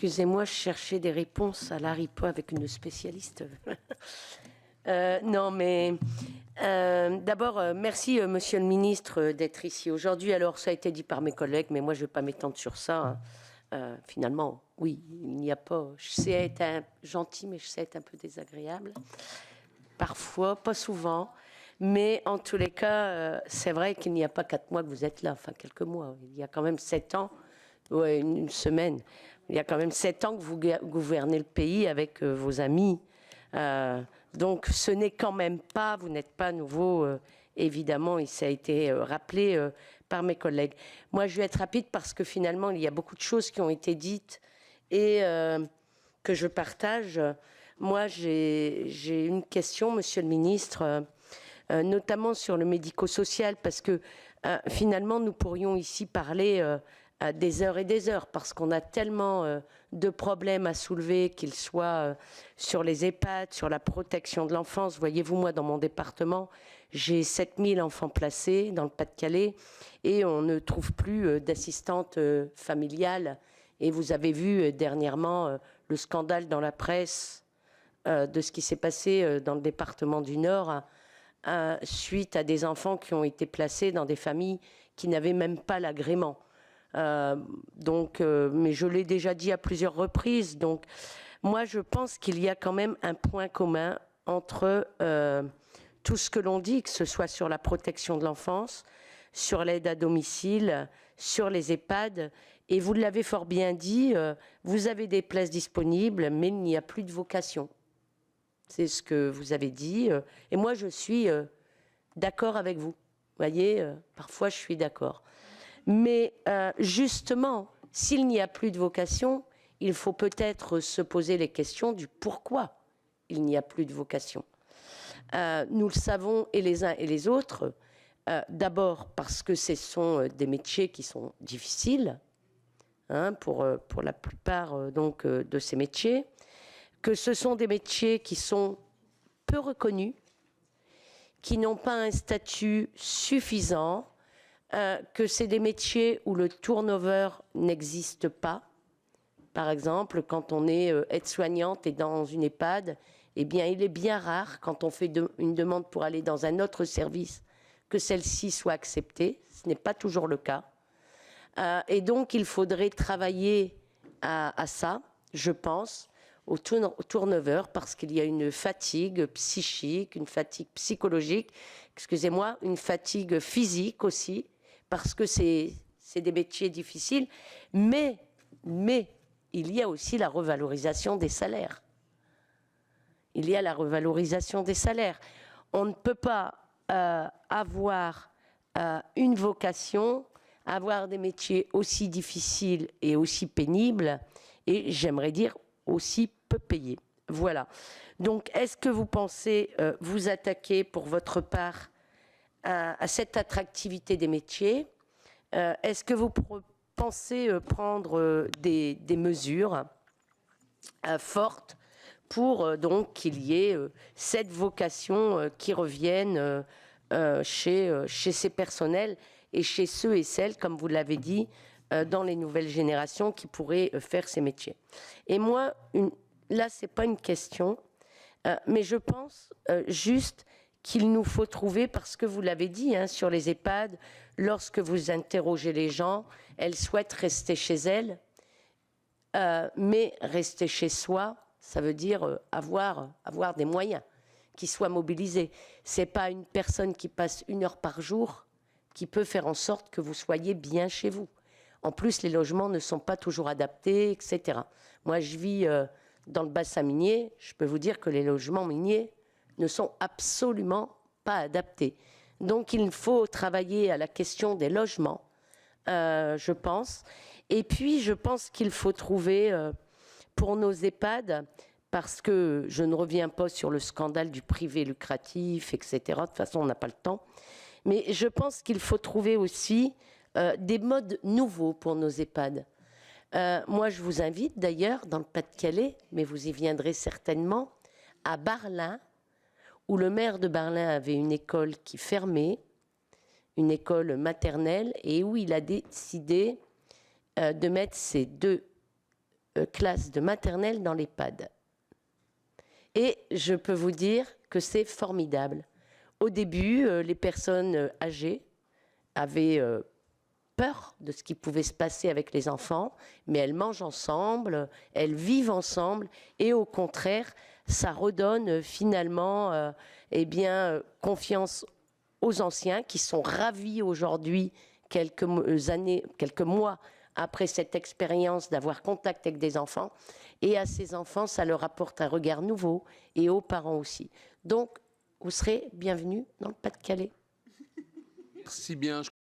Excusez-moi, je cherchais des réponses à l'haricot avec une spécialiste. Non, mais d'abord, merci, Monsieur le Ministre, d'être ici aujourd'hui. Alors, ça a été dit par mes collègues, mais moi, je ne vais pas m'étendre sur ça. Finalement, oui, il n'y a pas... Je sais être gentil, mais je sais être un peu désagréable. Parfois, pas souvent. Mais en tous les cas, c'est vrai qu'il n'y a pas 4 mois que vous êtes là, enfin quelques mois. Il y a quand même 7 ans, ouais, une semaine. Il y a quand même 7 ans que vous gouvernez le pays avec vos amis. Donc ce n'est quand même pas, vous n'êtes pas nouveau, évidemment, et ça a été rappelé par mes collègues. Moi, je vais être rapide parce que finalement, il y a beaucoup de choses qui ont été dites et que je partage. Moi, j'ai une question, Monsieur le Ministre, notamment sur le médico-social, parce que finalement, nous pourrions ici parler des heures et des heures, parce qu'on a tellement de problèmes à soulever, qu'ils soient sur les EHPAD, sur la protection de l'enfance. Voyez-vous, moi, dans mon département, j'ai 7000 enfants placés dans le Pas-de-Calais, et on ne trouve plus d'assistante familiale. Et vous avez vu dernièrement le scandale dans la presse de ce qui s'est passé dans le département du Nord, suite à des enfants qui ont été placés dans des familles qui n'avaient même pas l'agrément. Mais je l'ai déjà dit à plusieurs reprises. Donc, moi, je pense qu'il y a quand même un point commun entre tout ce que l'on dit, que ce soit sur la protection de l'enfance, sur l'aide à domicile, sur les EHPAD. Et vous l'avez fort bien dit, vous avez des places disponibles, mais il n'y a plus de vocation. C'est ce que vous avez dit. Et moi, je suis d'accord avec vous. Vous voyez, parfois, je suis d'accord. Mais justement, s'il n'y a plus de vocation, il faut peut-être se poser les questions du pourquoi il n'y a plus de vocation. Nous le savons, et les uns et les autres. D'abord parce que ce sont des métiers qui sont difficiles, hein, pour la plupart de ces métiers, que ce sont des métiers qui sont peu reconnus, qui n'ont pas un statut suffisant, que c'est des métiers où le turnover n'existe pas. Par exemple, quand on est aide-soignante et dans une EHPAD, eh bien, il est bien rare, quand on fait une demande pour aller dans un autre service, que celle-ci soit acceptée. Ce n'est pas toujours le cas. Et donc, il faudrait travailler à ça, je pense, au turnover, parce qu'il y a une fatigue psychique, une fatigue psychologique, excusez-moi, une fatigue physique aussi, parce que c'est des métiers difficiles, mais il y a aussi la revalorisation des salaires. Il y a la revalorisation des salaires. On ne peut pas avoir une vocation, avoir des métiers aussi difficiles et aussi pénibles, et j'aimerais dire aussi peu payés. Voilà. Donc, est-ce que vous pensez vous attaquer pour votre part à cette attractivité des métiers? Est-ce que vous pensez prendre des mesures fortes pour donc qu'il y ait cette vocation qui revienne chez ces personnels et chez ceux et celles, comme vous l'avez dit, dans les nouvelles générations qui pourraient faire ces métiers. Et moi, là, ce n'est pas une question, mais je pense juste qu'il nous faut trouver, parce que vous l'avez dit, hein, sur les EHPAD, lorsque vous interrogez les gens, elles souhaitent rester chez elles, mais rester chez soi, ça veut dire avoir des moyens qui soient mobilisés. Ce n'est pas une personne qui passe 1 heure par jour qui peut faire en sorte que vous soyez bien chez vous. En plus, les logements ne sont pas toujours adaptés, etc. Moi, je vis dans le bassin minier. Je peux vous dire que les logements miniers ne sont absolument pas adaptés. Donc, il faut travailler à la question des logements, je pense. Et puis, je pense qu'il faut trouver pour nos EHPAD, parce que je ne reviens pas sur le scandale du privé lucratif, etc. De toute façon, on n'a pas le temps. Mais je pense qu'il faut trouver aussi des modes nouveaux pour nos EHPAD. Moi, je vous invite d'ailleurs dans le Pas-de-Calais, mais vous y viendrez certainement, à Barlin, où le maire de Barlin avait une école qui fermait, une école maternelle, et où il a décidé de mettre ces deux classes de maternelle dans l'EHPAD. Et je peux vous dire que c'est formidable. Au début, les personnes âgées avaient peur de ce qui pouvait se passer avec les enfants, mais elles mangent ensemble, elles vivent ensemble, et au contraire, ça redonne finalement confiance aux anciens qui sont ravis aujourd'hui, quelques mois après cette expérience d'avoir contact avec des enfants, et à ces enfants, ça leur apporte un regard nouveau, et aux parents aussi. Donc, vous serez bienvenus dans le Pas-de-Calais. Merci bien.